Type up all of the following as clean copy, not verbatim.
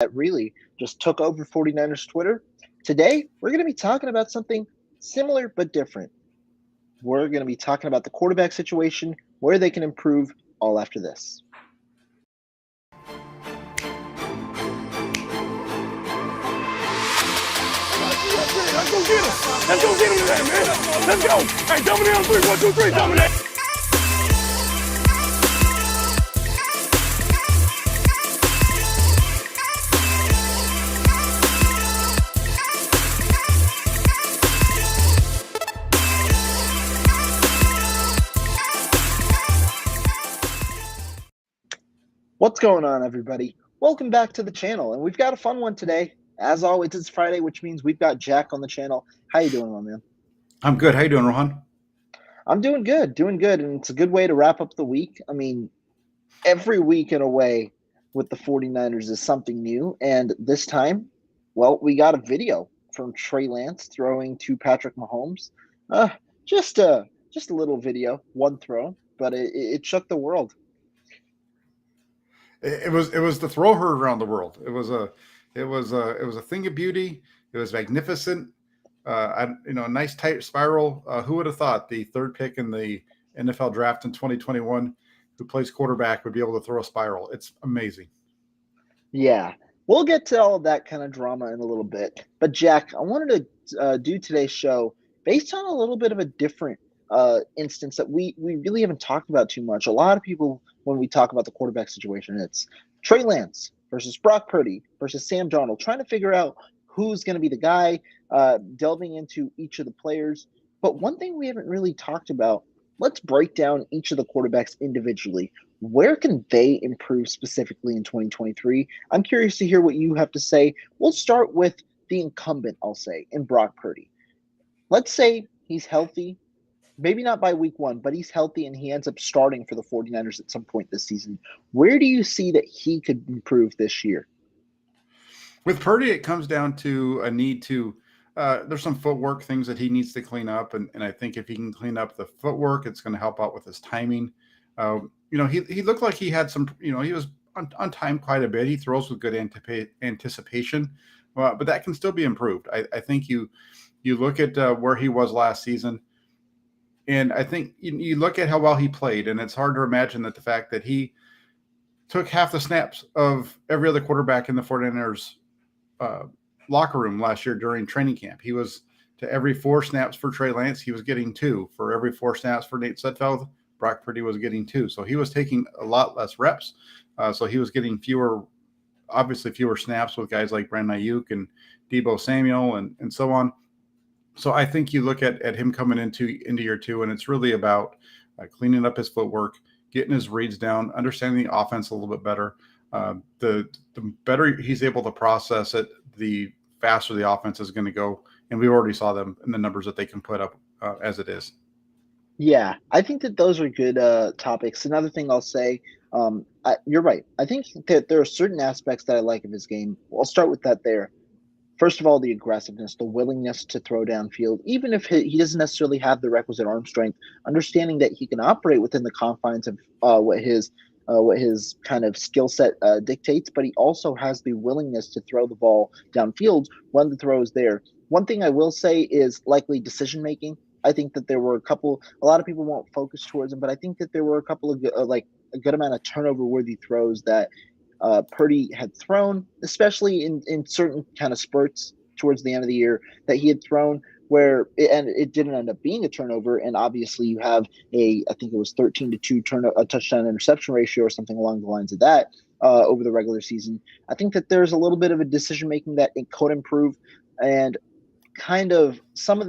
that really just took over 49ers Twitter. Today, we're going to be talking about something similar but different. We're going to be talking about the quarterback situation, where they can improve, all after this. Let's go get him. Let's go get him today, man. Let's go. Hey, dominate on three. 1, 2, 3. Dominate. What's going on, everybody? Welcome back to the channel, and we've got a fun one today. As always, it's Friday, which means we've got Jack on the channel. How you doing, my man? I'm good. How you doing, Rohan? I'm doing good, and it's a good way to wrap up the week. I mean, every week in a way with the 49ers is something new, and this time, well, we got a video from Trey Lance throwing to Patrick Mahomes. Uh, just a little video, one throw, but it shook the world. It was to throw her around the world. It was a thing of beauty. It was magnificent. A nice tight spiral. Who would have thought the third pick in the NFL draft in 2021, who plays quarterback, would be able to throw a spiral? It's amazing. Yeah, we'll get to all of that kind of drama in a little bit. But Jack, I wanted to do today's show based on a little bit of a different instance that we really haven't talked about too much. A lot of people, when we talk about the quarterback situation, it's Trey Lance versus Brock Purdy versus Sam Darnold, trying to figure out who's going to be the guy, delving into each of the players. But one thing we haven't really talked about, let's break down each of the quarterbacks individually. Where can they improve specifically in 2023? I'm curious to hear what you have to say. We'll start with the incumbent, I'll say, in Brock Purdy. Let's say he's healthy, maybe not by week one, but he's healthy and he ends up starting for the 49ers at some point this season. Where do you see that he could improve this year? With Purdy, it comes down to a need to there's some footwork things that he needs to clean up. And I think if he can clean up the footwork, it's going to help out with his timing. He looked like he had some, he was on time quite a bit. He throws with good anticipation, but that can still be improved. I think you look at where he was last season, and I think you look at how well he played, and it's hard to imagine that the fact that he took half the snaps of every other quarterback in the 49ers locker room last year during training camp. He was to every 4 snaps for Trey Lance, he was getting 2. For every 4 snaps for Nate Sudfeld, Brock Purdy was getting 2. So he was taking a lot less reps. So he was getting fewer snaps with guys like Brandon Ayuk and Deebo Samuel and so on. So I think you look at him coming into year 2, and it's really about cleaning up his footwork, getting his reads down, understanding the offense a little bit better. The better he's able to process it, the faster the offense is going to go. And we already saw them in the numbers that they can put up as it is. Yeah, I think that those are good topics. Another thing I'll say, you're right. I think that there are certain aspects that I like of his game. I'll start with that there. First of all, the aggressiveness, the willingness to throw downfield, even if he doesn't necessarily have the requisite arm strength, understanding that he can operate within the confines of what his kind of skill set dictates, but he also has the willingness to throw the ball downfield when the throw is there. One thing I will say is likely decision making. I think that there were a lot of people won't focus towards him, but I think that there were a couple of a good amount of turnover worthy throws that Purdy had thrown, especially in certain kind of spurts towards the end of the year that he had thrown where it didn't end up being a turnover. And obviously you have I think it was 13-2 a touchdown interception ratio or something along the lines of that over the regular season. I think that there's a little bit of a decision making that it could improve, and kind of some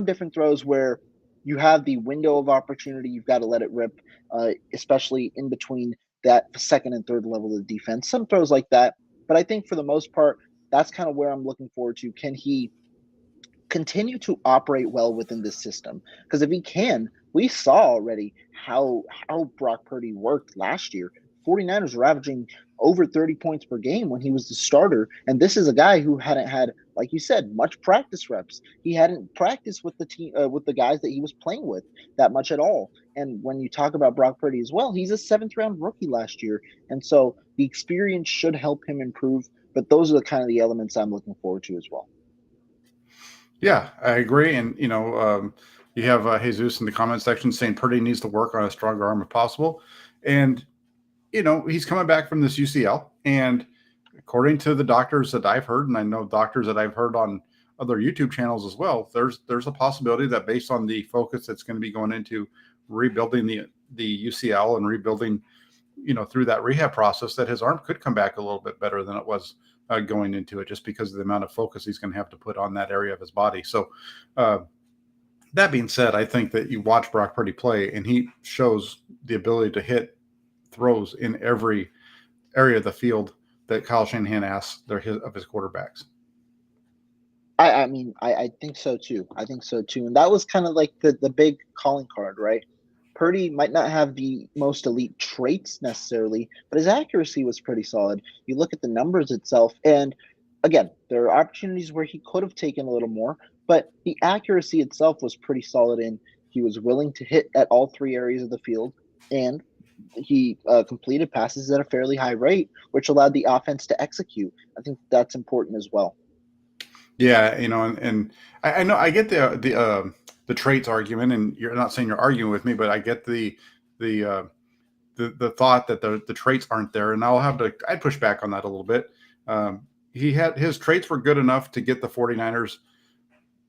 different throws where you have the window of opportunity, you've got to let it rip, especially in between that second and third level of the defense. Some throws like that, but I think for the most part, that's kind of where I'm looking forward to. Can he continue to operate well within this system? Because if he can, we saw already how Brock Purdy worked last year. 49ers were averaging over 30 points per game when he was the starter. And this is a guy who hadn't had, like you said, much practice reps. He hadn't practiced with the team, with the guys that he was playing with that much at all. And when you talk about Brock Purdy as well, he's a 7th round rookie last year. And so the experience should help him improve. But those are the kind of the elements I'm looking forward to as well. Yeah, I agree. And, you have Jesus in the comment section saying Purdy needs to work on a stronger arm if possible. And, he's coming back from this UCL. And according to the doctors that I've heard, and I know doctors that I've heard on other YouTube channels as well, there's a possibility that based on the focus that's going to be going into rebuilding the UCL and rebuilding, through that rehab process, that his arm could come back a little bit better than it was going into it, just because of the amount of focus he's going to have to put on that area of his body. So, that being said, I think that you watch Brock Purdy play, and he shows the ability to hit throws in every area of the field that Kyle Shanahan asks of his quarterbacks. I think so too. I think so too. And that was kind of like the big calling card, right? Purdy might not have the most elite traits necessarily, but his accuracy was pretty solid. You look at the numbers itself, and again, there are opportunities where he could have taken a little more, but the accuracy itself was pretty solid, and he was willing to hit at all three areas of the field, and he completed passes at a fairly high rate, which allowed the offense to execute. I think that's important as well. Yeah, and I know I get the traits argument, and you're not saying you're arguing with me, but I get the thought that the traits aren't there, and I'd push back on that a little bit. His traits were good enough to get the 49ers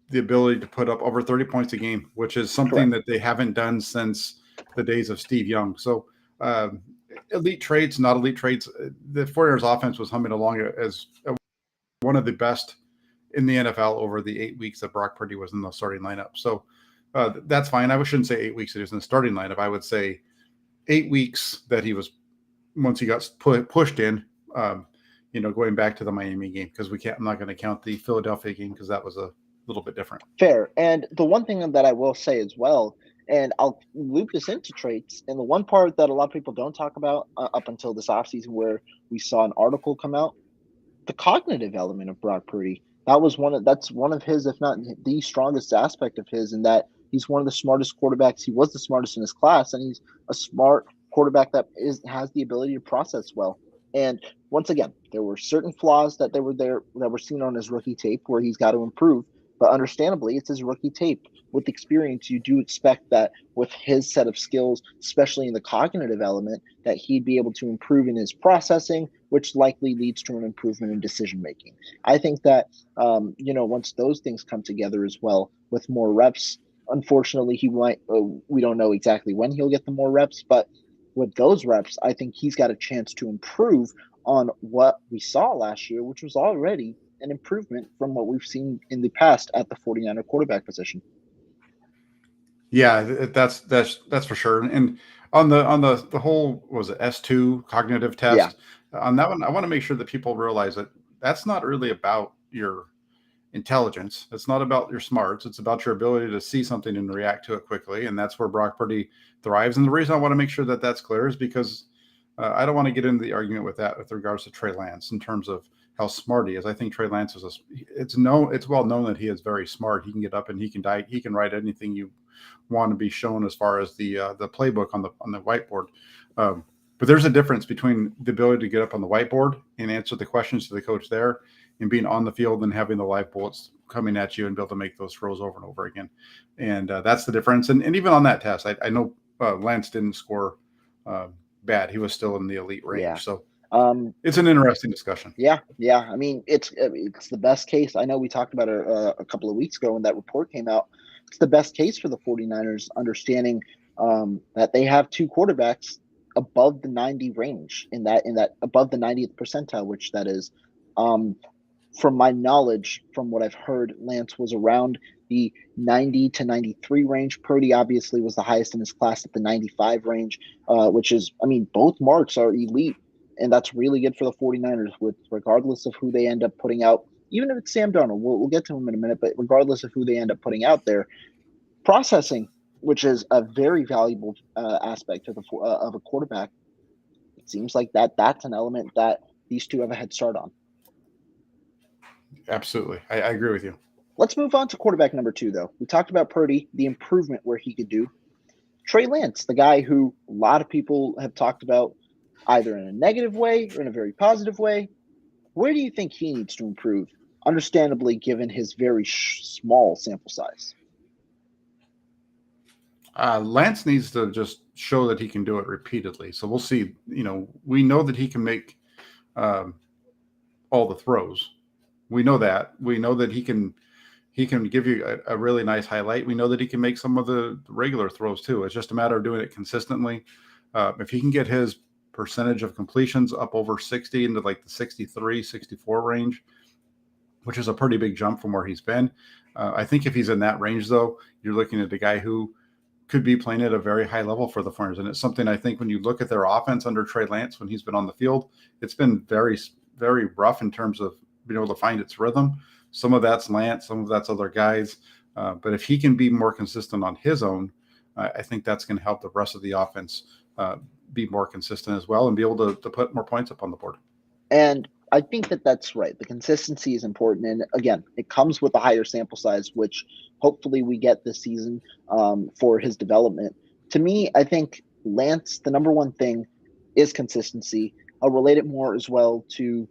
the ability to put up over 30 points a game, which is something that they haven't done since the days of Steve Young. So elite traits, not elite traits. The 49ers offense was humming along as one of the best in the NFL over the 8 weeks that Brock Purdy was in the starting lineup. So that's fine. I shouldn't say 8 weeks that he was in the starting lineup. I would say 8 weeks that he was, once he got pushed in, going back to the Miami game, because I'm not going to count the Philadelphia game because that was a little bit different. Fair. And the one thing that I will say as well, and I'll loop this into traits, and the one part that a lot of people don't talk about up until this offseason, where we saw an article come out, the cognitive element of Brock Purdy. That's one of his, if not the strongest aspect of his, in that he's one of the smartest quarterbacks. He was the smartest in his class, and he's a smart quarterback that has the ability to process well. And once again, there were certain flaws that were seen on his rookie tape where he's got to improve. But understandably, it's his rookie tape. With experience, you do expect that with his set of skills, especially in the cognitive element, that he'd be able to improve in his processing, which likely leads to an improvement in decision making. I think that once those things come together as well, with more reps, unfortunately, he might. We don't know exactly when he'll get the more reps, but with those reps, I think he's got a chance to improve on what we saw last year, which was already an improvement from what we've seen in the past at the 49er quarterback position. Yeah, that's for sure. And on the whole, was it S2 cognitive test? Yeah. On that one, I want to make sure that people realize that that's not really about your intelligence. It's not about your smarts. It's about your ability to see something and react to it quickly. And that's where Brock Purdy thrives. And the reason I want to make sure that that's clear is because I don't want to get into the argument with regards to Trey Lance in terms of how smart he is. I think Trey Lance it's well known that he is very smart. He can get up and he can write anything you want to be shown as far as the playbook on the whiteboard. But there's a difference between the ability to get up on the whiteboard and answer the questions to the coach there, and being on the field and having the live bullets coming at you and be able to make those throws over and over again. And that's the difference. And even on that test, I know Lance didn't score bad. He was still in the elite range. Yeah. So it's an interesting discussion. Yeah. I mean, it's the best case. I know we talked about it a couple of weeks ago when that report came out. It's the best case for the 49ers, understanding that they have two quarterbacks above the 90 range in that above the 90th percentile, which that is. From my knowledge, from what I've heard, Lance was around the 90 to 93 range. Purdy obviously was the highest in his class at the 95 range, which is, I mean, both marks are elite, and that's really good for the 49ers, regardless of who they end up putting out. Even if it's Sam Darnold, we'll get to him in a minute, but regardless of who they end up putting out there, processing, which is a very valuable aspect of a quarterback, it seems like that's an element that these two have a head start on. Absolutely. I agree with you. Let's move on to quarterback number 2, though. We talked about Purdy, the improvement where he could do. Trey Lance, the guy who a lot of people have talked about either in a negative way or in a very positive way. Where do you think he needs to improve? Understandably, given his very small sample size. Lance needs to just show that he can do it repeatedly. So we'll see. We know that he can make um, all the throws. We know that. We know that he can give you a really nice highlight. We know that he can make some of the regular throws too. It's just a matter of doing it consistently. If he can get his percentage of completions up over 60 into like the 63, 64 range, which is a pretty big jump from where he's been. I think if he's in that range, though, you're looking at a guy who could be playing at a very high level for the Flyers. And it's something I think when you look at their offense under Trey Lance, when he's been on the field, it's been very, very rough in terms of being able to find its rhythm. Some of that's Lance, some of that's other guys. But if he can be more consistent on his own, I think that's going to help the rest of the offense be more consistent as well and be able to put more points up on the board. And I think that that's right. The consistency is important. And again, it comes with a higher sample size, which hopefully we get this season for his development. To me, I think Lance, the number one thing is consistency. I'll relate it more as well to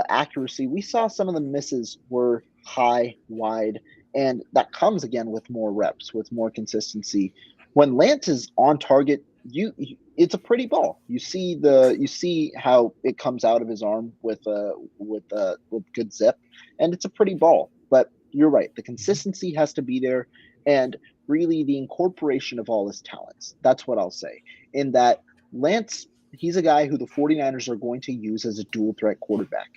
accuracy. We saw some of the misses were high, wide, and that comes again with more reps, with more consistency. When Lance is on target, it's a pretty ball. You see how it comes out of his arm with good zip, and it's a pretty ball. But you're right, the consistency has to be there, and really the incorporation of all his talents. That's what I'll say. In that Lance, he's a guy who the 49ers are going to use as a dual threat quarterback.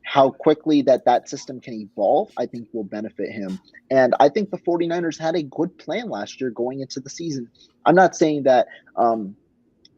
How quickly that system can evolve, I think will benefit him. And I think the 49ers had a good plan last year going into the season. I'm not saying that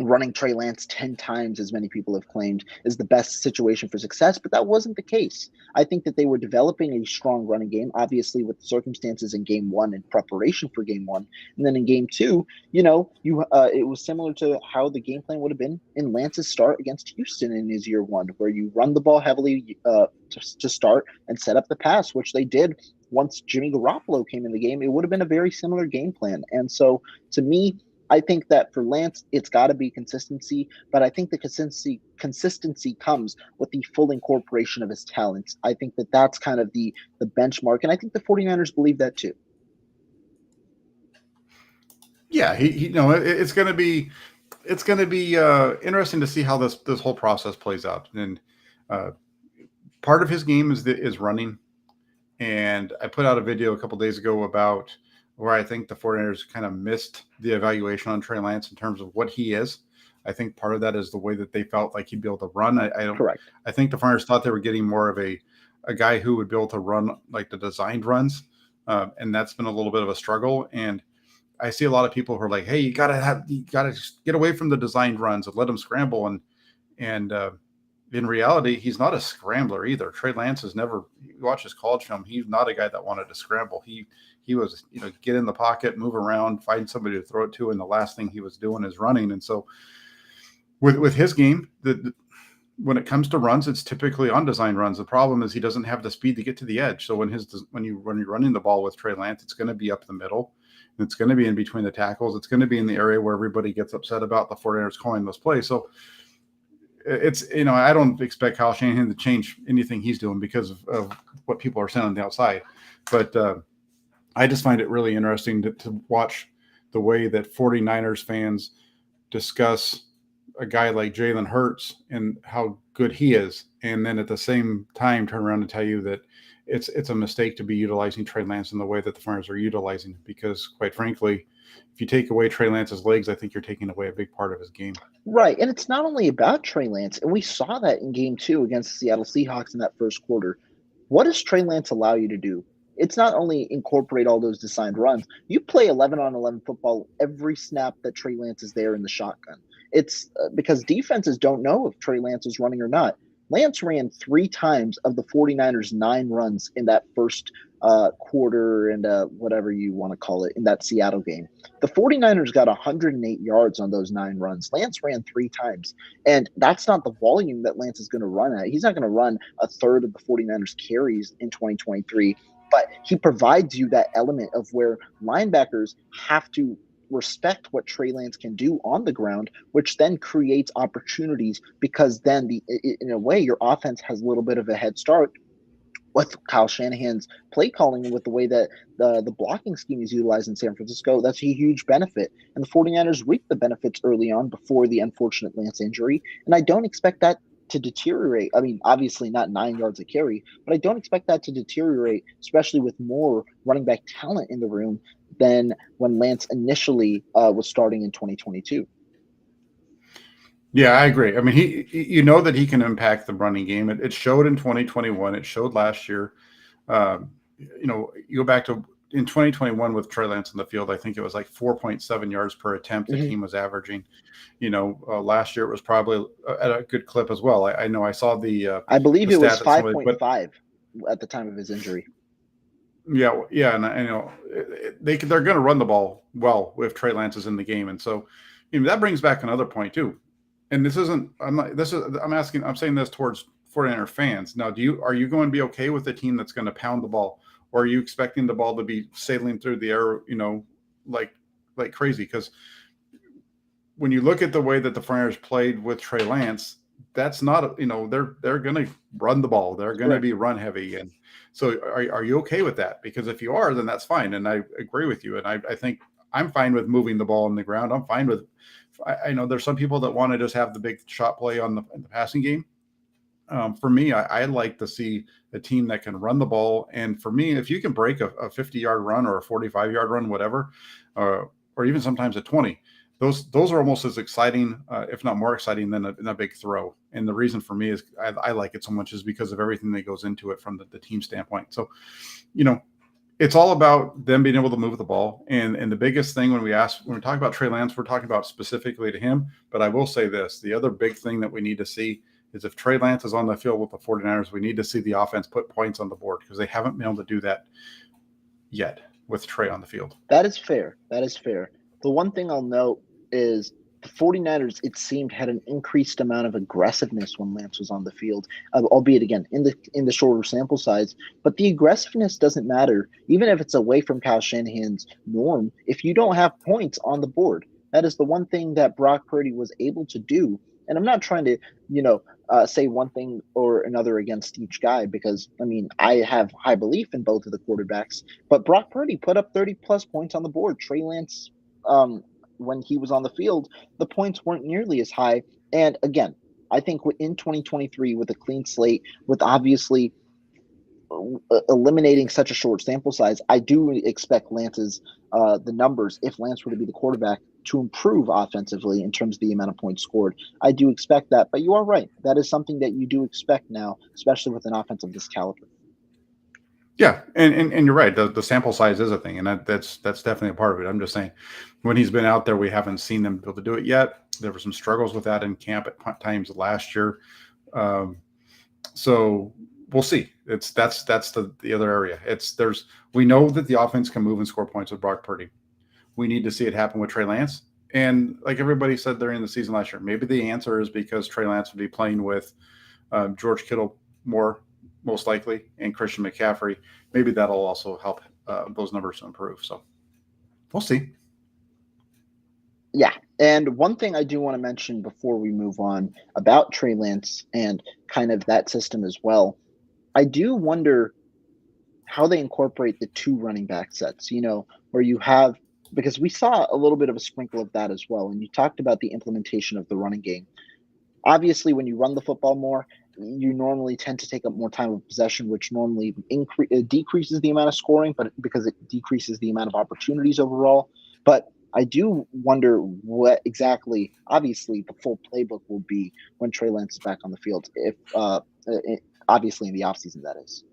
running Trey Lance 10 times, as many people have claimed, is the best situation for success, but that wasn't the case. I think that they were developing a strong running game, obviously with the circumstances in game one in preparation for game one. And then in game two, it was similar to how the game plan would have been in Lance's start against Houston in his year one, where you run the ball heavily to start and set up the pass, which they did once Jimmy Garoppolo came in the game. It would have been a very similar game plan. And so to me, I think that for Lance, it's got to be consistency, but I think the consistency comes with the full incorporation of his talents. I think that that's kind of the benchmark, and I think the 49ers believe that too. Yeah, it's going to be interesting to see how this whole process plays out. And part of his game is running, and I put out a video a couple days ago about where I think the 49ers kind of missed the evaluation on Trey Lance in terms of what he is. I think part of that is the way that they felt like he'd be able to run. Correct. I think the 49ers thought they were getting more of a guy who would be able to run like the designed runs, and that's been a little bit of a struggle. And I see a lot of people who are like, "Hey, you gotta get away from the designed runs and let him scramble." And in reality, he's not a scrambler either. Trey Lance has never. You watch his college film; he's not a guy that wanted to scramble. He was, get in the pocket, move around, find somebody to throw it to, and the last thing he was doing is running. And so, with his game, when it comes to runs, it's typically on design runs. The problem is he doesn't have the speed to get to the edge. So when you're running the ball with Trey Lance, it's going to be up the middle. It's going to be in between the tackles. It's going to be in the area where everybody gets upset about the 49ers calling those plays. So it's, I don't expect Kyle Shanahan to change anything he's doing because of what people are saying on the outside. But I just find it really interesting to watch the way that 49ers fans discuss a guy like Jalen Hurts and how good he is, and then at the same time turn around and tell you that it's a mistake to be utilizing Trey Lance in the way that the 49ers are utilizing him, because quite frankly, if you take away Trey Lance's legs, I think you're taking away a big part of his game. Right, and it's not only about Trey Lance, and we saw that in game two against the Seattle Seahawks in that first quarter. What does Trey Lance allow you to do? It's not only incorporate all those designed runs. You play 11-on-11 football every snap that Trey Lance is there in the shotgun. It's because defenses don't know if Trey Lance is running or not. Lance ran 3 times of the 49ers' 9 runs in that first quarter and whatever you want to call it in that Seattle game. The 49ers got 108 yards on those 9 runs. Lance ran 3 times, and that's not the volume that Lance is going to run at. He's not going to run a third of the 49ers carries in 2023, but he provides you that element of where linebackers have to respect what Trey Lance can do on the ground, which then creates opportunities because then in a way your offense has a little bit of a head start with Kyle Shanahan's play calling and with the way that the blocking scheme is utilized in San Francisco. That's a huge benefit. And the 49ers reaped the benefits early on before the unfortunate Lance injury. And I don't expect that to deteriorate. I mean, obviously not 9 yards a carry, but I don't expect that to deteriorate, especially with more running back talent in the room than when Lance initially was starting in 2022. Yeah, I agree. I mean, you know that he can impact the running game. It showed in 2021. It showed last year. You know, you go back to in 2021 with Trey Lance in the field, I think it was like 4.7 yards per attempt the team was averaging. You know, last year it was probably at a good clip as well. I know I saw the I believe the it was stat that somebody put. 5.5 at the time of his injury. Yeah, and you know they're going to run the ball well if Trey Lance is in the game, and so you know that brings back another point too. And this isn't. I'm saying this towards 49er fans. Now, are you going to be okay with a team that's going to pound the ball, or are you expecting the ball to be sailing through the air, you know, like crazy? Because when you look at the way that the 49ers played with Trey Lance, that's not, you know, they're going to run the ball. They're going to be run heavy. And so are you okay with that? Because if you are, then that's fine. And I agree with you. And I think I'm fine with moving the ball on the ground. I'm fine with, I know there's some people that want to just have the big shot play in the passing game. For me, I like to see a team that can run the ball. And for me, if you can break a 50-yard run or a 45-yard run, whatever, or even sometimes a 20, those are almost as exciting, if not more exciting than a big throw. And the reason for me is I like it so much is because of everything that goes into it from the team standpoint. So, you know, it's all about them being able to move the ball. And the biggest thing when we talk about Trey Lance, we're talking about specifically to him. But I will say this, the other big thing that we need to see is if Trey Lance is on the field with the 49ers, we need to see the offense put points on the board because they haven't been able to do that yet with Trey on the field. That is fair. The one thing I'll note is the 49ers, it seemed, had an increased amount of aggressiveness when Lance was on the field, albeit, again, in the shorter sample size. But the aggressiveness doesn't matter, even if it's away from Kyle Shanahan's norm, if you don't have points on the board. That is the one thing that Brock Purdy was able to do. And I'm not trying to, say one thing or another against each guy because, I mean, I have high belief in both of the quarterbacks. But Brock Purdy put up 30-plus points on the board. Trey Lance, when he was on the field, the points weren't nearly as high. And again, I think in 2023, with a clean slate, with obviously eliminating such a short sample size, I do expect Lance's the numbers, if Lance were to be the quarterback, to improve offensively in terms of the amount of points scored. I do expect that, but you are right. That is something that you do expect now, especially with an offense of this caliber. Yeah, and you're right. The sample size is a thing, and that's definitely a part of it. I'm just saying, when he's been out there, we haven't seen them be able to do it yet. There were some struggles with that in camp at times last year. So we'll see. That's the other area. We know that the offense can move and score points with Brock Purdy. We need to see it happen with Trey Lance. And like everybody said during the season last year, maybe the answer is because Trey Lance would be playing with George Kittle more, most likely, and Christian McCaffrey. Maybe that'll also help those numbers to improve. So we'll see. Yeah. And one thing I do want to mention before we move on about Trey Lance and kind of that system as well, I do wonder how they incorporate the two running back sets, where you have, because we saw a little bit of a sprinkle of that as well. And you talked about the implementation of the running game. Obviously, when you run the football more, you normally tend to take up more time of possession, which normally decreases the amount of scoring, but because it decreases the amount of opportunities overall. But I do wonder what exactly, obviously, the full playbook will be when Trey Lance is back on the field, if obviously in the offseason, that is.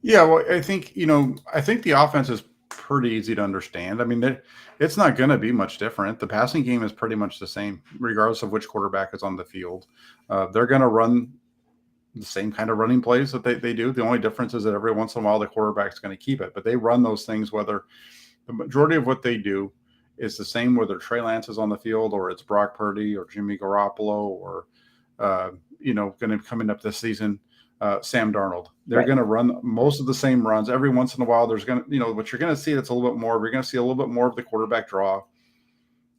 Yeah, well, I think the offense is pretty easy to understand. I mean, it's not going to be much different. The passing game is pretty much the same, regardless of which quarterback is on the field. They're going to run the same kind of running plays that they do. The only difference is that every once in a while the quarterback's going to keep it, but they run those things whether the majority of what they do is the same, whether Trey Lance is on the field or it's Brock Purdy or Jimmy Garoppolo or going to coming up this season, Sam Darnold. They're going to run most of the same runs. Every once in a while, there's going to, what you're going to see that's a little bit more. You're going to see a little bit more of the quarterback draw,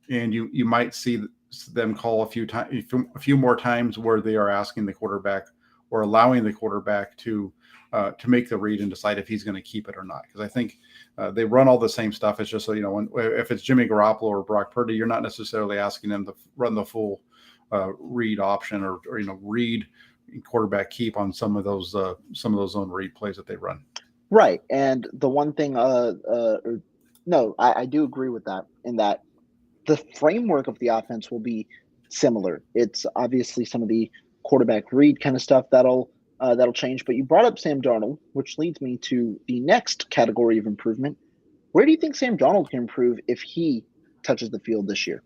and you might see them call a few more times where they are asking the quarterback or allowing the quarterback to make the read and decide if he's going to keep it or not. Because I think they run all the same stuff. It's just if it's Jimmy Garoppolo or Brock Purdy, you're not necessarily asking them to run the full read option or read quarterback keep on some of those zone read plays that they run. Right, and the one thing, I do agree with that in that the framework of the offense will be similar. It's obviously some of the quarterback read kind of stuff that'll change. But you brought up Sam Darnold, which leads me to the next category of improvement. Where do you think Sam Darnold can improve if he touches the field this year?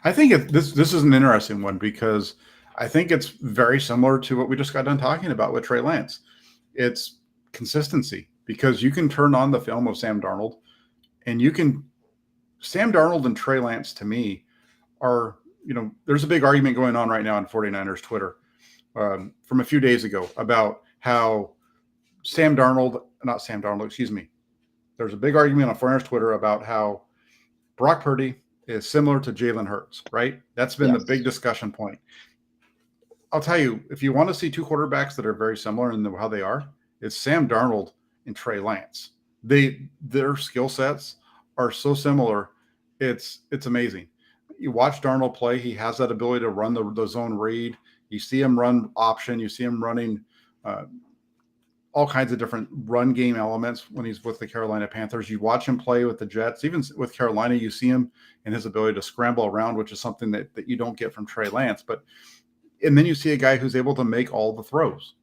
I think this is an interesting one because I think it's very similar to what we just got done talking about with Trey Lance. It's consistency because you can turn on the film of Sam Darnold and Sam Darnold and Trey Lance to me are, there's a big argument going on right now on 49ers Twitter from a few days ago about how There's a big argument on 49ers Twitter about how Brock Purdy is similar to Jalen Hurts, right? That's been the big discussion point. I'll tell you, if you want to see two quarterbacks that are very similar in how they are, it's Sam Darnold and Trey Lance. Their skill sets are so similar. It's amazing. You watch Darnold play. He has that ability to run the zone read. You see him run option. You see him running all kinds of different run game elements when he's with the Carolina Panthers. You watch him play with the Jets. Even with Carolina, you see him and his ability to scramble around, which is something that you don't get from Trey Lance. And then you see a guy who's able to make all the throws.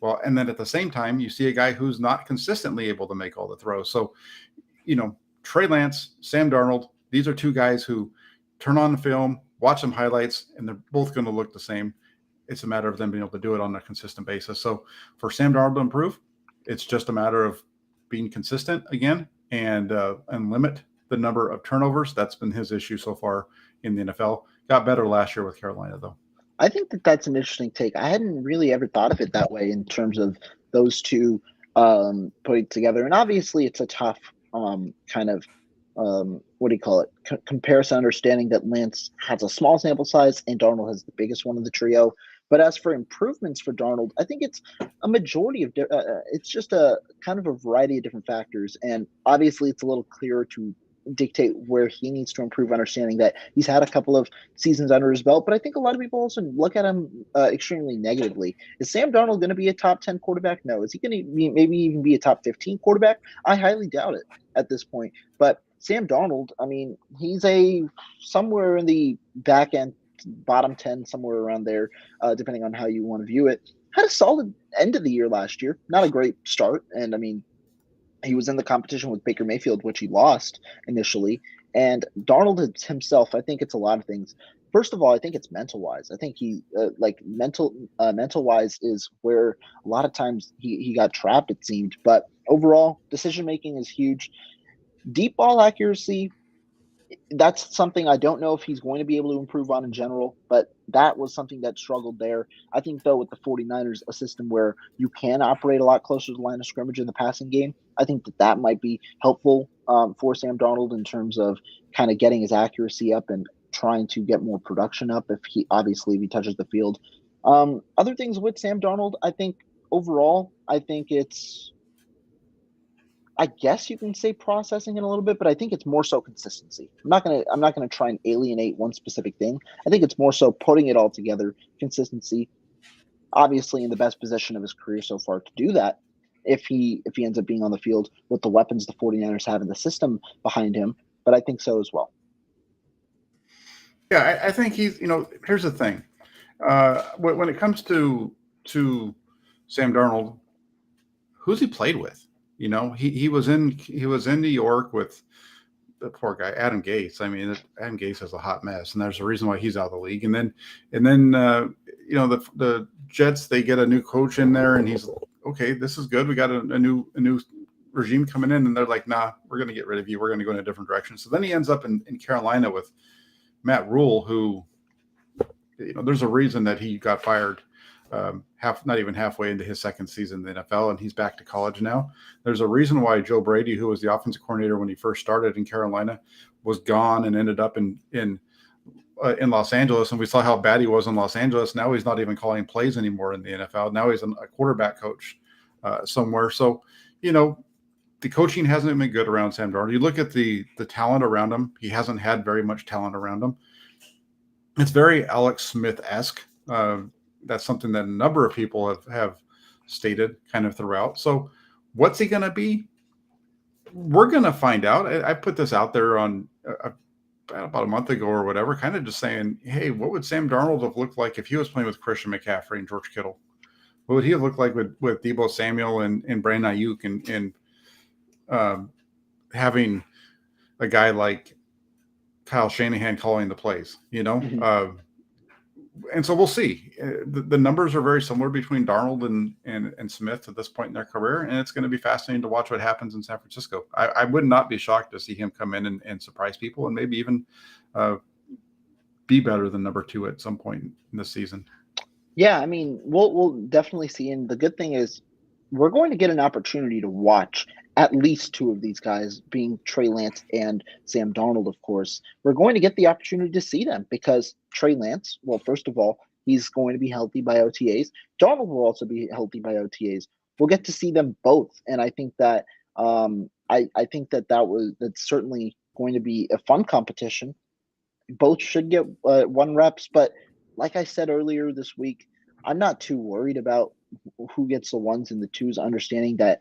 Well, and then at the same time, you see a guy who's not consistently able to make all the throws. So, Trey Lance, Sam Darnold, these are two guys who turn on the film, watch some highlights, and they're both going to look the same. It's a matter of them being able to do it on a consistent basis. So for Sam Darnold to improve, it's just a matter of being consistent again and limit the number of turnovers. That's been his issue so far in the NFL. Got better last year with Carolina, though. I think that's an interesting take. I hadn't really ever thought of it that way in terms of those two putting together. And obviously, it's a tough comparison, understanding that Lance has a small sample size and Darnold has the biggest one of the trio. But as for improvements for Darnold, I think it's a majority of it's just a kind of a variety of different factors. And obviously, it's a little clearer to dictate where he needs to improve, understanding that he's had a couple of seasons under his belt. But I think a lot of people also look at him extremely negatively. Is Sam Darnold going to be a top 10 quarterback? No. Is he going to maybe even be a top 15 quarterback? I highly doubt it at this point. But Sam Darnold, I mean, he's somewhere in the back end, bottom 10, somewhere around there, depending on how you want to view it. Had a solid end of the year last year. Not a great start. And I mean, he was in the competition with Baker Mayfield, which he lost initially. And Darnold himself, I think it's a lot of things. First of all, I think it's mental wise. I think he mental wise is where a lot of times he got trapped, it seemed. But overall, decision making is huge. Deep ball accuracy, that's something I don't know if he's going to be able to improve on in general, but that was something that struggled there. I think, though, with the 49ers, a system where you can operate a lot closer to the line of scrimmage in the passing game, I think that might be helpful for Sam Darnold in terms of kind of getting his accuracy up and trying to get more production up if he touches the field. Other things with Sam Darnold, I think overall, I guess you can say processing it a little bit, but I think it's more so consistency. I'm not gonna try and alienate one specific thing. I think it's more so putting it all together, consistency. Obviously, in the best position of his career so far to do that, if he ends up being on the field with the weapons the 49ers have in the system behind him. But I think so as well. Yeah, I think he's. Here's the thing. When it comes to Sam Darnold, who's he played with? He was in New York with the poor guy Adam Gase. I mean, Adam Gase is a hot mess, and there's a reason why he's out of the league. And then the Jets, they get a new coach in there, and he's okay. This is good. We got a new regime coming in, and they're like, nah, we're going to get rid of you. We're going to go in a different direction. So then he ends up in Carolina with Matt Rule, who there's a reason that he got fired not even halfway into his second season in the NFL, and he's back to college now. There's a reason why Joe Brady, who was the offensive coordinator when he first started in Carolina, was gone and ended up in Los Angeles, and we saw how bad he was in Los Angeles. Now he's not even calling plays anymore in the NFL. Now he's a quarterback coach somewhere. So, the coaching hasn't been good around Sam Darnold. You look at the talent around him; he hasn't had very much talent around him. It's very Alex Smith-esque. That's something that a number of people have stated kind of throughout. So, what's he going to be? We're going to find out. I put this out there on about a month ago or whatever, kind of just saying, hey, what would Sam Darnold have looked like if he was playing with Christian McCaffrey and George Kittle? What would he have looked like with Deebo Samuel and Brandon Ayuk and having a guy like Kyle Shanahan calling the plays, Mm-hmm. And so we'll see. The numbers are very similar between Darnold and Smith at this point in their career, and it's going to be fascinating to watch what happens in San Francisco. I would not be shocked to see him come in and surprise people and maybe even be better than number 2 at some point in the season. Yeah, I mean, we'll definitely see. And the good thing is, we're going to get an opportunity to watch at least 2 of these guys, being Trey Lance and Sam Darnold, of course. We're going to get the opportunity to see them because Trey Lance, well, first of all, he's going to be healthy by OTAs. Darnold will also be healthy by OTAs. We'll get to see them both, and I think that I think that's certainly going to be a fun competition. Both should get 1 reps, but like I said earlier this week, I'm not too worried about who gets the 1s and the 2s, understanding that,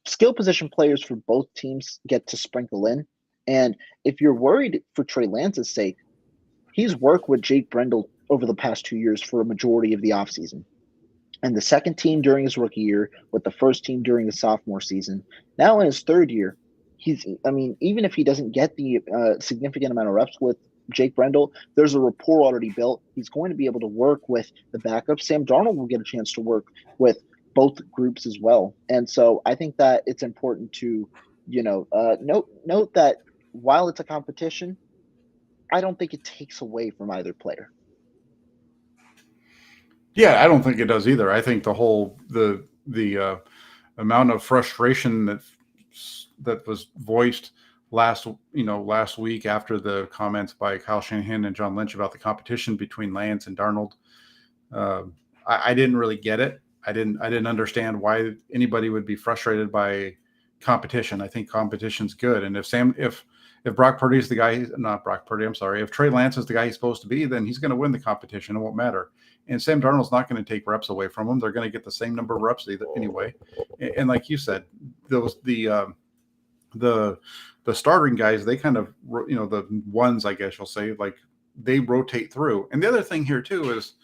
skill position players for both teams get to sprinkle in. And if you're worried for Trey Lance's sake, he's worked with Jake Brendel over the past 2 years for a majority of the offseason. And the second team during his rookie year, with the first team during his sophomore season. Now in his third year, even if he doesn't get the significant amount of reps with Jake Brendel, there's a rapport already built. He's going to be able to work with the backup. Sam Darnold will get a chance to work with both groups as well. And so I think that it's important to, note that while it's a competition, I don't think it takes away from either player. Yeah, I don't think it does either. I think the amount of frustration that was voiced last week after the comments by Kyle Shanahan and John Lynch about the competition between Lance and Darnold, I didn't really get it. I didn't understand why anybody would be frustrated by competition. I think competition's good, and if Brock Purdy is the guy, not Brock Purdy, I'm sorry, if Trey Lance is the guy he's supposed to be, then he's going to win the competition. It won't matter. And Sam Darnold's not going to take reps away from him. They're going to get the same number of reps anyway. And like you said, the starting guys, they kind of, the ones, I guess you'll say, like they rotate through. And the other thing here too is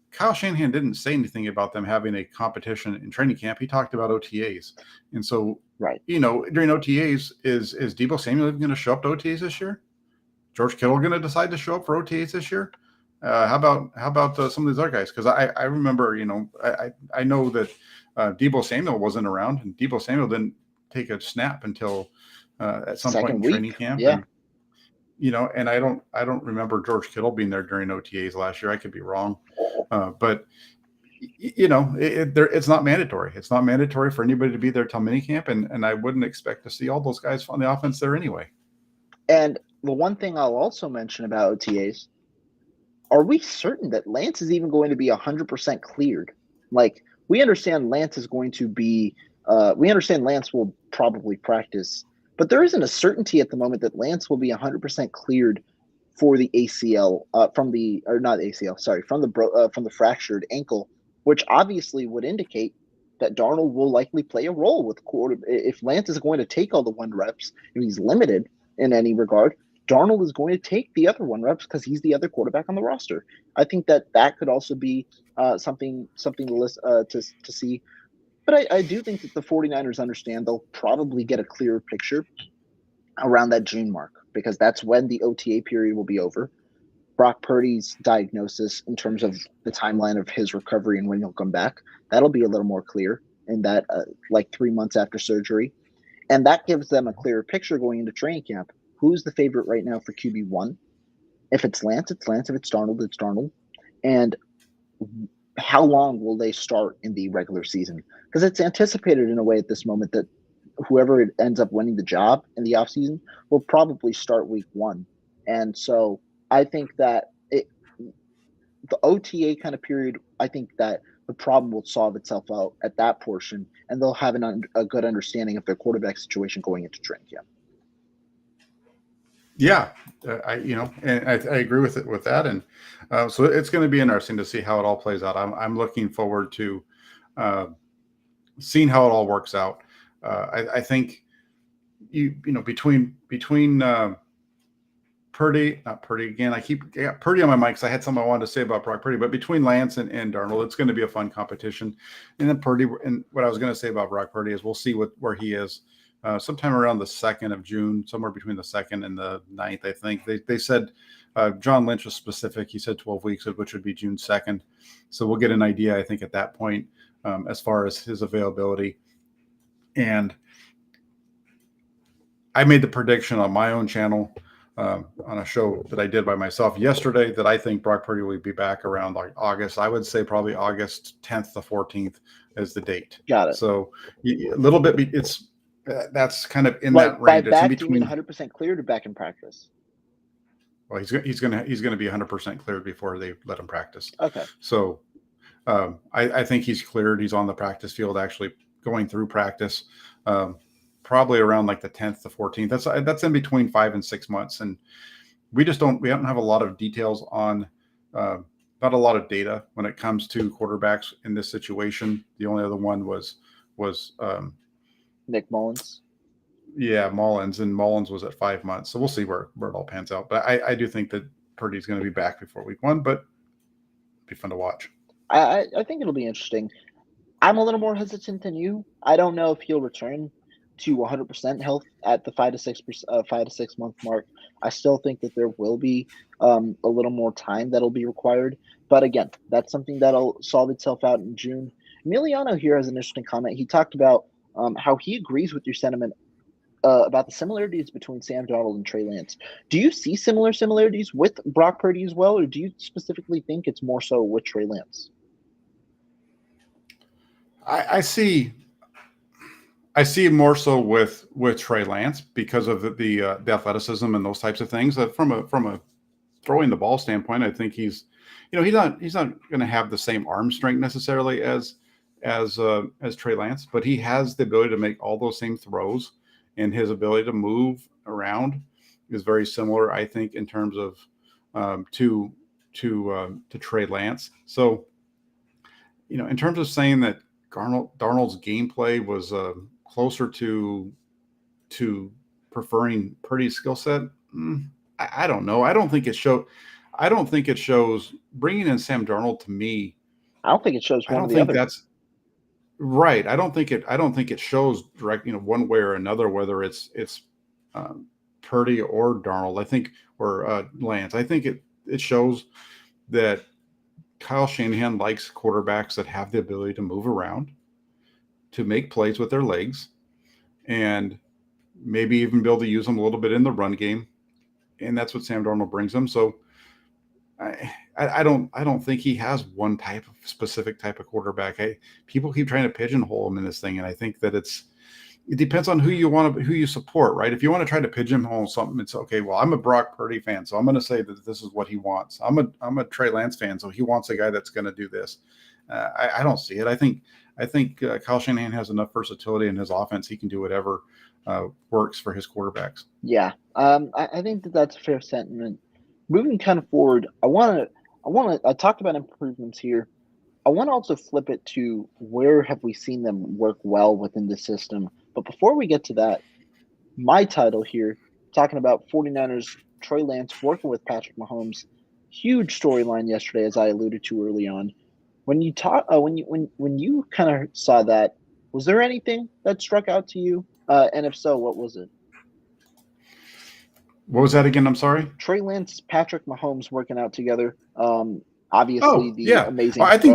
Kyle Shanahan didn't say anything about them having a competition in training camp. He talked about OTAs. And so, right, during OTAs, is Deebo Samuel going to show up to OTAs this year? George Kittle going to decide to show up for OTAs this year? How about some of these other guys? Because I remember, I know that Deebo Samuel wasn't around, and Deebo Samuel didn't take a snap until at some point in training camp. Yeah. And, and I don't remember George Kittle being there during OTAs last year. I could be wrong, but it's not mandatory. It's not mandatory for anybody to be there till minicamp, and I wouldn't expect to see all those guys on the offense there anyway. And the one thing I'll also mention about OTAs, are we certain that Lance is even going to be 100% cleared? Like, we understand Lance is going to be we understand Lance will probably practice, but there isn't a certainty at the moment that Lance will be 100% cleared for the ACL from the fractured ankle, which obviously would indicate that Darnold will likely play a role with if Lance is going to take all the 1 reps and he's limited in any regard. Darnold is going to take the other 1 reps because he's the other quarterback on the roster. I think that could also be something to see. But I do think that the 49ers understand they'll probably get a clearer picture around that June mark, because that's when the OTA period will be over. Brock Purdy's diagnosis in terms of the timeline of his recovery and when he'll come back, that'll be a little more clear in that like 3 months after surgery. And that gives them a clearer picture going into training camp. Who's the favorite right now for QB1? If it's Lance, it's Lance. If it's Darnold, it's Darnold. And how long will they start in the regular season? Because it's anticipated in a way at this moment that whoever ends up winning the job in the offseason will probably start week one. And so I think that the OTA kind of period, I think that the problem will solve itself out at that portion, and they'll have a good understanding of their quarterback situation going into training camp. Yeah, and I agree with it with that, and so it's going to be interesting to see how it all plays out. I'm looking forward to seeing how it all works out. I think between Purdy, not Purdy again. I got Purdy on my mic because I had something I wanted to say about Brock Purdy, but between Lance and Darnold, it's going to be a fun competition. And then Purdy, and what I was going to say about Brock Purdy is we'll see where he is sometime around the 2nd of June, somewhere between the 2nd and the 9th, I think. They said John Lynch was specific. He said 12 weeks, which would be June 2nd. So we'll get an idea, I think, at that point as far as his availability. And I made the prediction on my own channel on a show that I did by myself yesterday that I think Brock Purdy will be back around like August. I would say probably August 10th to 14th is the date. Got it. So a little bit, it's that's kind of in that range. By back, it's in between. 100% cleared or back in practice? Well, he's gonna be 100% cleared before they let him practice. Okay. So I think he's cleared. He's on the practice field, actually going through practice. Probably around like the 10th to 14th. That's in between 5 and 6 months. And we don't have a lot of details on, not a lot of data when it comes to quarterbacks in this situation. The only other one was Nick Mullins. Yeah, Mullins, and Mullins was at 5 months. So we'll see where it all pans out. But I do think that Purdy's going to be back before week one, but it'll be fun to watch. I think it'll be interesting. I'm a little more hesitant than you. I don't know if he'll return to 100% health at the 5 to 6 month mark. I still think that there will be a little more time that'll be required. But again, that's something that'll solve itself out in June. Emiliano here has an interesting comment. He talked about how he agrees with your sentiment about the similarities between Sam Darnold and Trey Lance. Do you see similarities with Brock Purdy as well, or do you specifically think it's more so with Trey Lance? I see more so with Trey Lance because of the athleticism and those types of things. From a throwing the ball standpoint, I think he's not going to have the same arm strength necessarily as Trey Lance, but he has the ability to make all those same throws, and his ability to move around is very similar, I think, in terms of to Trey Lance. So, in terms of saying that Darnold's gameplay was closer to preferring Purdy's skill set, I don't know. I don't think it shows bringing in Sam Darnold to me. I don't think it shows one or the other. That's right. I don't think it shows direct, one way or another, whether it's Purdy or Darnold. I think, or Lance. I think it shows that Kyle Shanahan likes quarterbacks that have the ability to move around, to make plays with their legs, and maybe even be able to use them a little bit in the run game. And that's what Sam Darnold brings them. So I don't think he has one specific type of quarterback. People keep trying to pigeonhole him in this thing, and I think that it depends on who you support, right? If you want to try to pigeonhole something, it's okay. Well, I'm a Brock Purdy fan, so I'm going to say that this is what he wants. I'm a Trey Lance fan, so he wants a guy that's going to do this. I don't see it. I think Kyle Shanahan has enough versatility in his offense; he can do whatever works for his quarterbacks. Yeah, I think that's a fair sentiment. Moving kind of forward, I talked about improvements here. I want to also flip it to where have we seen them work well within the system. But before we get to that, my title here, talking about 49ers, Trey Lance working with Patrick Mahomes, huge storyline yesterday, as I alluded to early on. When you when you kind of saw that, was there anything that struck out to you? And if so, what was it? What was that again? I'm sorry. Trey Lance, Patrick Mahomes working out together. Obviously, amazing. Of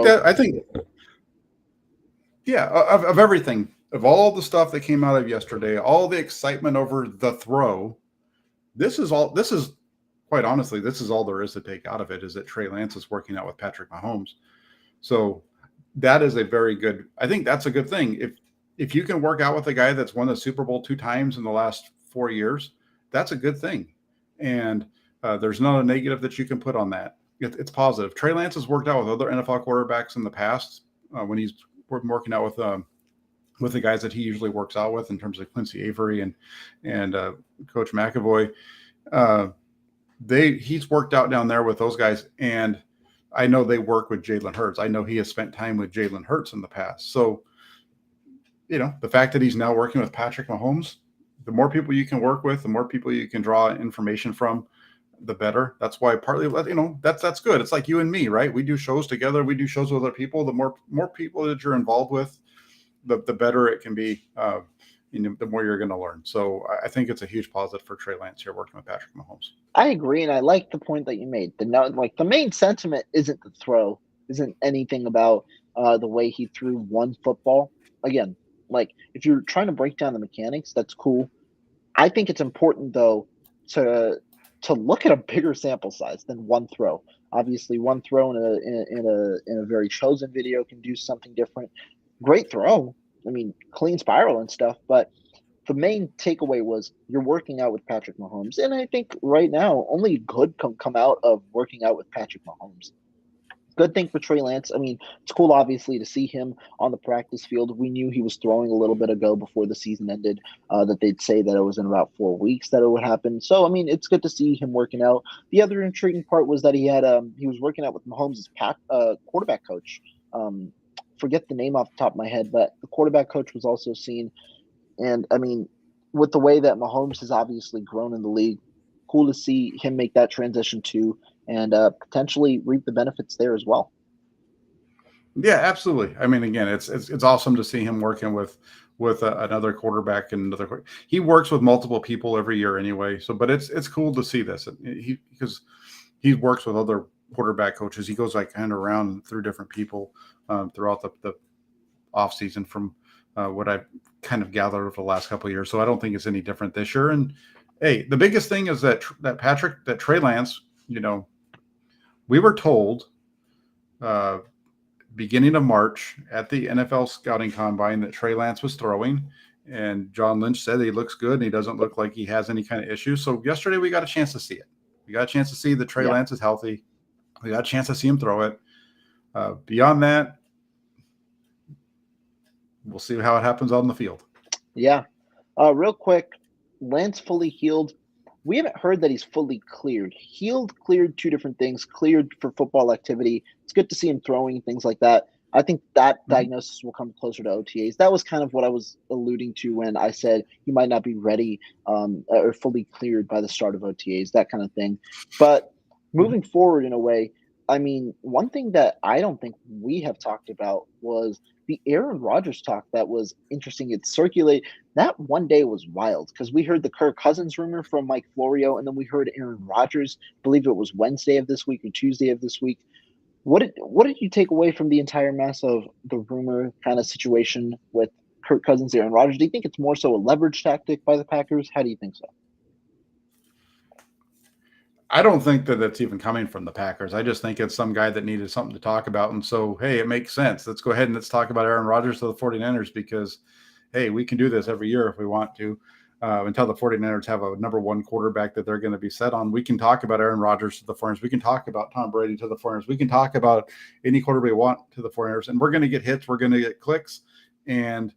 everything, of all the stuff that came out of yesterday, all the excitement over the throw, this is quite honestly, this is all there is to take out of it, is that Trey Lance is working out with Patrick Mahomes. So that is a very good, I think that's a good thing. If you can work out with a guy that's won the Super Bowl 2 times in the last 4 years, that's a good thing. And there's not a negative that you can put on that. It's positive. Trey Lance has worked out with other NFL quarterbacks in the past when he's working out with the guys that he usually works out with, in terms of Quincy Avery and Coach McAvoy. He's worked out down there with those guys, and I know they work with Jalen Hurts. I know he has spent time with Jalen Hurts in the past. So, the fact that he's now working with Patrick Mahomes, the more people you can work with, the more people you can draw information from, the better. That's why partly, that's good. It's like you and me, right? We do shows together. We do shows with other people. The more people that you're involved with, the better it can be. The more you're going to learn. So I think it's a huge positive for Trey Lance here working with Patrick Mahomes. I agree, and I like the point that you made. The main sentiment isn't the throw, isn't anything about the way he threw one football. Again, if you're trying to break down the mechanics, that's cool. I think it's important though to look at a bigger sample size than one throw. Obviously, one throw in a very chosen video can do something different. Great throw. I mean, clean spiral and stuff, but the main takeaway was you're working out with Patrick Mahomes. And I think right now, only good can come out of working out with Patrick Mahomes. Good thing for Trey Lance. I mean, it's cool, obviously, to see him on the practice field. We knew he was throwing a little bit ago before the season ended, that they'd say that it was in about 4 weeks that it would happen. So, I mean, it's good to see him working out. The other intriguing part was that he was working out with Mahomes' quarterback coach. Forget the name off the top of my head, but the quarterback coach was also seen. And I mean, with the way that Mahomes has obviously grown in the league, cool to see him make that transition too, and potentially reap the benefits there as well. Yeah, absolutely. I mean, again, it's awesome to see him working with another quarterback and another. He works with multiple people every year anyway. So, but it's cool to see this because he works with other quarterback coaches. He goes kind of around through different people throughout the off season from what I've kind of gathered over the last couple of years. So I don't think it's any different this year. And hey, the biggest thing is that Trey Lance, we were told beginning of March at the NFL scouting combine that Trey Lance was throwing, and John Lynch said he looks good and he doesn't look like he has any kind of issues. So yesterday we got a chance to see it. We got a chance to see that Trey Lance is healthy. We got a chance to see him throw it. Beyond that, we'll see how it happens on the field. Yeah. Real quick, Lance fully healed. We haven't heard that he's fully cleared. Healed, cleared, two different things. Cleared for football activity. It's good to see him throwing, things like that. I think that diagnosis will come closer to OTAs. That was kind of what I was alluding to when I said he might not be ready or fully cleared by the start of OTAs, that kind of thing. But moving forward in a way, I mean, one thing that I don't think we have talked about was the Aaron Rodgers talk that was interesting. It circulated. That one day was wild because we heard the Kirk Cousins rumor from Mike Florio, and then we heard Aaron Rodgers. I believe it was Wednesday of this week or Tuesday of this week. What did you take away from the entire mess of the rumor kind of situation with Kirk Cousins, Aaron Rodgers? Do you think it's more so a leverage tactic by the Packers? How do you think so? I don't think that that's even coming from the Packers. I just think it's some guy that needed something to talk about. And so, hey, it makes sense. Let's go ahead and let's talk about Aaron Rodgers to the 49ers because, hey, we can do this every year if we want to. Until the 49ers have a number one quarterback that they're going to be set on. We can talk about Aaron Rodgers to the 49ers. We can talk about Tom Brady to the 49ers. We can talk about any quarterback we want to the 49ers. And we're going to get hits. We're going to get clicks. And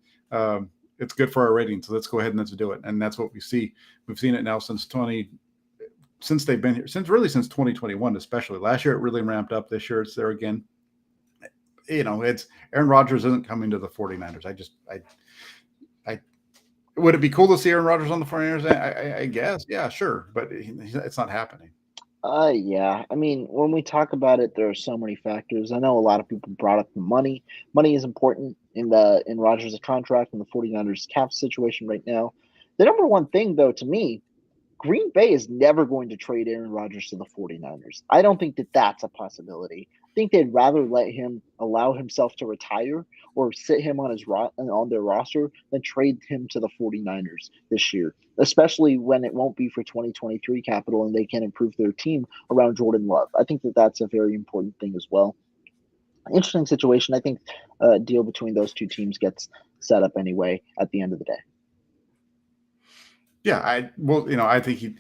it's good for our rating. So let's go ahead and let's do it. And that's what we see. We've seen it now since they've been here, since 2021, especially. Last year, it really ramped up. This year, it's there again. It's Aaron Rodgers isn't coming to the 49ers. I would it be cool to see Aaron Rodgers on the 49ers? I guess. Yeah, sure. But it's not happening. Yeah. I mean, when we talk about it, there are so many factors. I know a lot of people brought up the money. Money is important in Rodgers' contract and the 49ers cap situation right now. The number one thing, though, to me, Green Bay is never going to trade Aaron Rodgers to the 49ers. I don't think that that's a possibility. think they'd rather let him allow himself to retire or sit him on on their roster than trade him to the 49ers this year, especially when it won't be for 2023 capital and they can improve their team around Jordan Love. I think that that's a very important thing as well. Interesting situation. I think a deal between those two teams gets set up anyway at the end of the day. Yeah, I think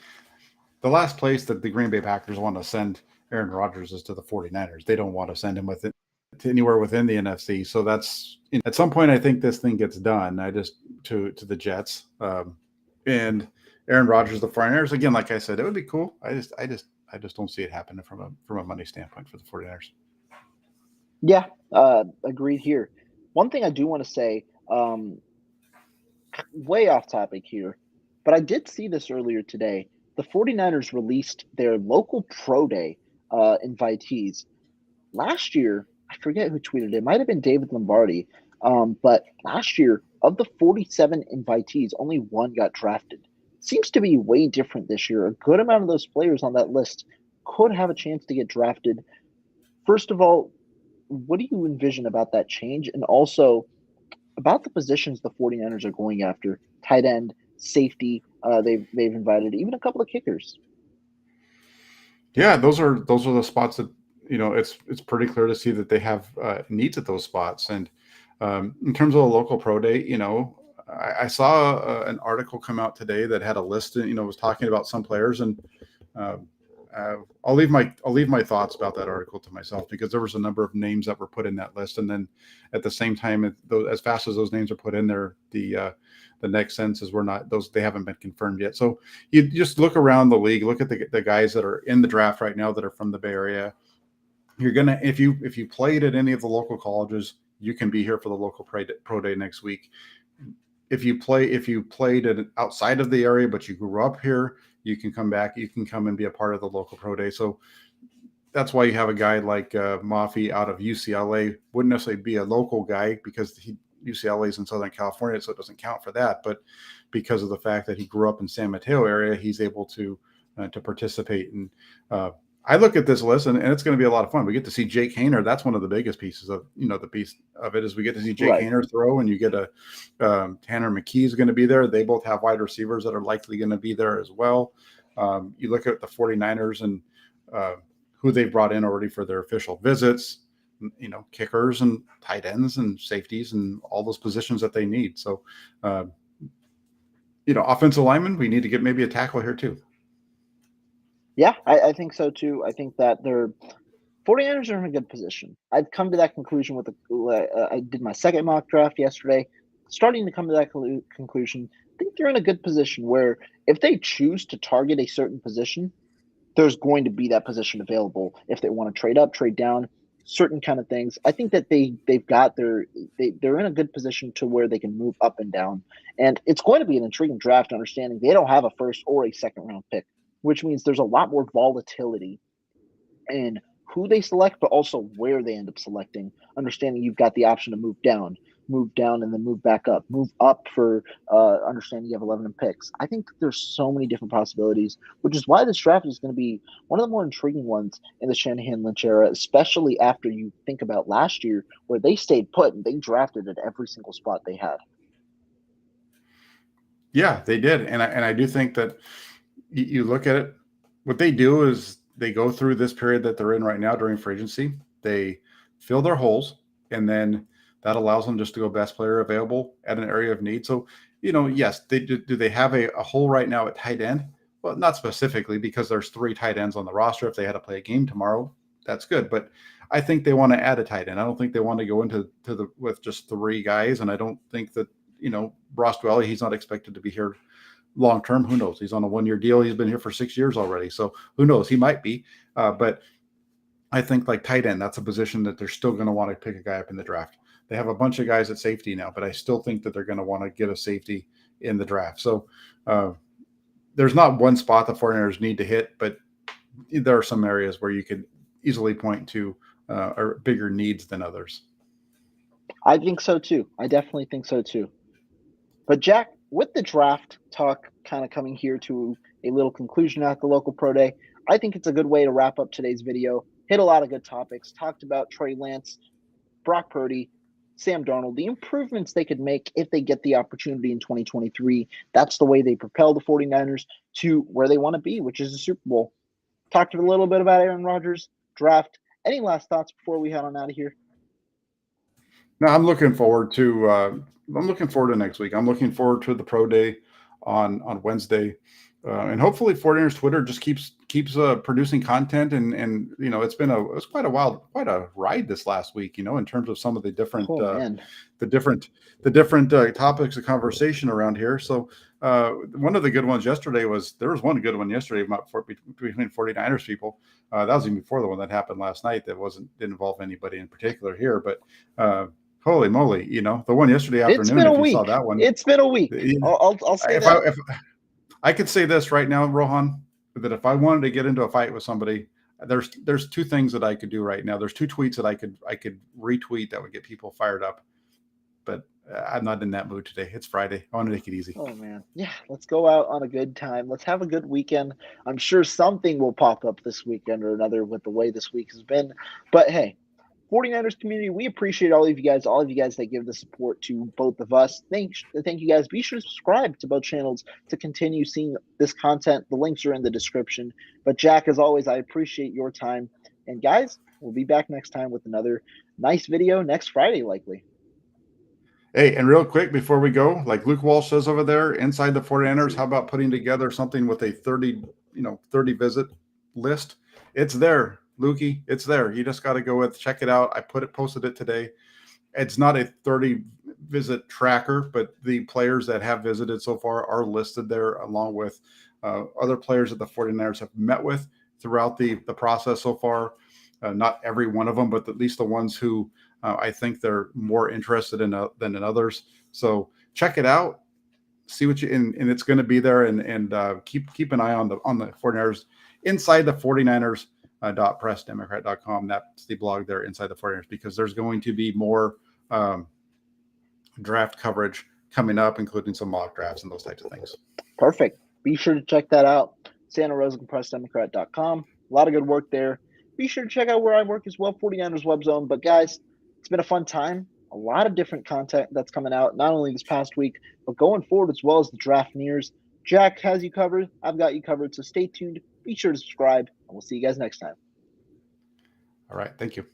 the last place that the Green Bay Packers want to send Aaron Rodgers is to the 49ers. They don't want to send him to anywhere within the NFC. So that's at some point I think this thing gets done. To the Jets. And Aaron Rodgers, the 49ers, again, like I said, it would be cool. I just don't see it happening from a money standpoint for the 49ers. Yeah, agreed here. One thing I do want to say, way off topic here, but I did see this earlier today. The 49ers released their local pro day invitees. Last year, I forget who tweeted it. It might have been David Lombardi. But last year, of the 47 invitees, only one got drafted. Seems to be way different this year. A good amount of those players on that list could have a chance to get drafted. First of all, what do you envision about that change? And also about the positions the 49ers are going after, tight end, safety, they've invited, even a couple of kickers. Yeah, those are the spots that it's pretty clear to see that they have needs at those spots. And in terms of a local pro day, I saw an article come out today that had a list, was talking about some players, and I'll leave my thoughts about that article to myself, because there was a number of names that were put in that list, and then at the same time, as fast as those names are put in there, the next sentence is they haven't been confirmed yet. So you just look around the league, look at the guys that are in the draft right now that are from the Bay Area. You're gonna, if you played at any of the local colleges, you can be here for the local pro day next week. If you played at outside of the area but you grew up here, you can come back. You can come and be a part of the local pro day. So that's why you have a guy like Mafi out of UCLA. Wouldn't necessarily be a local guy because UCLA is in Southern California, so it doesn't count for that. But because of the fact that he grew up in San Mateo area, he's able to participate. And I look at this list, and it's going to be a lot of fun. We get to see Jake Haener. That's one of the biggest pieces of the piece of it is we get to see Jake Haener throw, and you get Tanner McKee is going to be there. They both have wide receivers that are likely going to be there as well. You look at the 49ers and who they've brought in already for their official visits, kickers and tight ends and safeties and all those positions that they need. So, offensive linemen, we need to get maybe a tackle here too. Yeah, I think so too. I think that their 49ers are in a good position. I've come to that conclusion I did my second mock draft yesterday, starting to come to that conclusion. I think they're in a good position where if they choose to target a certain position, there's going to be that position available. If they want to trade up, trade down, certain kind of things. I think that they're in a good position to where they can move up and down. And it's going to be an intriguing draft, understanding they don't have a first or a second round pick, which means there's a lot more volatility in who they select, but also where they end up selecting, understanding you've got the option to move down, and then move back up, move up for understanding you have 11 picks. I think there's so many different possibilities, which is why this draft is going to be one of the more intriguing ones in the Shanahan-Lynch era, especially after you think about last year where they stayed put and they drafted at every single spot they had. Yeah, they did. And I do think that you look at it, what they do is they go through this period that they're in right now during free agency. They fill their holes, and then that allows them just to go best player available at an area of need. So, yes, do they have a hole right now at tight end? Well, not specifically, because there's 3 tight ends on the roster. If they had to play a game tomorrow, that's good. But I think they want to add a tight end. I don't think they want to go into with just 3 guys. And I don't think that, Ross Dwelly, he's not expected to be here long term. Who knows? He's on a 1-year deal. He's been here for 6 years already. So who knows? He might be. But I think like tight end, that's a position that they're still going to want to pick a guy up in the draft. They have a bunch of guys at safety now, but I still think that they're going to want to get a safety in the draft. So there's not one spot the 49ers need to hit, but there are some areas where you could easily point to are bigger needs than others. I think so too. I definitely think so too. But Jack, with the draft talk kind of coming here to a little conclusion at the local pro day, I think it's a good way to wrap up today's video. hit a lot of good topics, talked about Trey Lance, Brock Purdy, Sam Darnold, the improvements they could make if they get the opportunity in 2023. That's the way they propel the 49ers to where they want to be, which is the Super Bowl. Talked a little bit about Aaron Rodgers, draft. Any last thoughts before we head on out of here? No, I'm looking forward to next week. I'm looking forward to the pro day on Wednesday. And hopefully 49ers Twitter just keeps producing content and it's quite a ride this last week, in terms of some of the different topics of conversation around here. So one of the good ones yesterday there was one good one yesterday between 49ers people. That was even before the one that happened last night that didn't involve anybody in particular here, but holy moly, the one yesterday afternoon, if you saw that one. It's been a week. I'll say that. If I could say this right now, Rohan, that if I wanted to get into a fight with somebody, there's two things that I could do right now. There's two tweets that I could retweet that would get people fired up. But I'm not in that mood today. It's Friday. I want to make it easy. Oh, man. Yeah, let's go out on a good time. Let's have a good weekend. I'm sure something will pop up this weekend or another with the way this week has been. But, hey, 49ers community, we appreciate all of you guys that give the support to both of us. Thank you guys. Be sure to subscribe to both channels to continue seeing this content. The links are in the description. But Jack, as always, I appreciate your time. And guys, we'll be back next time with another nice video next Friday, likely. Hey, and real quick before we go, like Luke Walsh says over there, inside the 49ers, how about putting together something with a 30 visit list? It's there. Lukey, it's there. You just got to go check it out. I posted it today. It's not a 30 visit tracker, but the players that have visited so far are listed there along with other players that the 49ers have met with throughout the process so far. Not every one of them, but at least the ones who I think they're more interested in than in others. So check it out. See what and it's going to be there and keep an eye on the 49ers inside the 49ers. .pressdemocrat.com. That's the blog there inside the 49ers because there's going to be more draft coverage coming up, including some mock drafts and those types of things. Perfect. Be sure to check that out. Santa Rosa PressDemocrat.com. A lot of good work there. Be sure to check out where I work as well, 49ers Web Zone. But guys, it's been a fun time. A lot of different content that's coming out, not only this past week, but going forward as well as the draft nears. Jack has you covered. I've got you covered. So stay tuned. Be sure to subscribe, and we'll see you guys next time. All right. Thank you.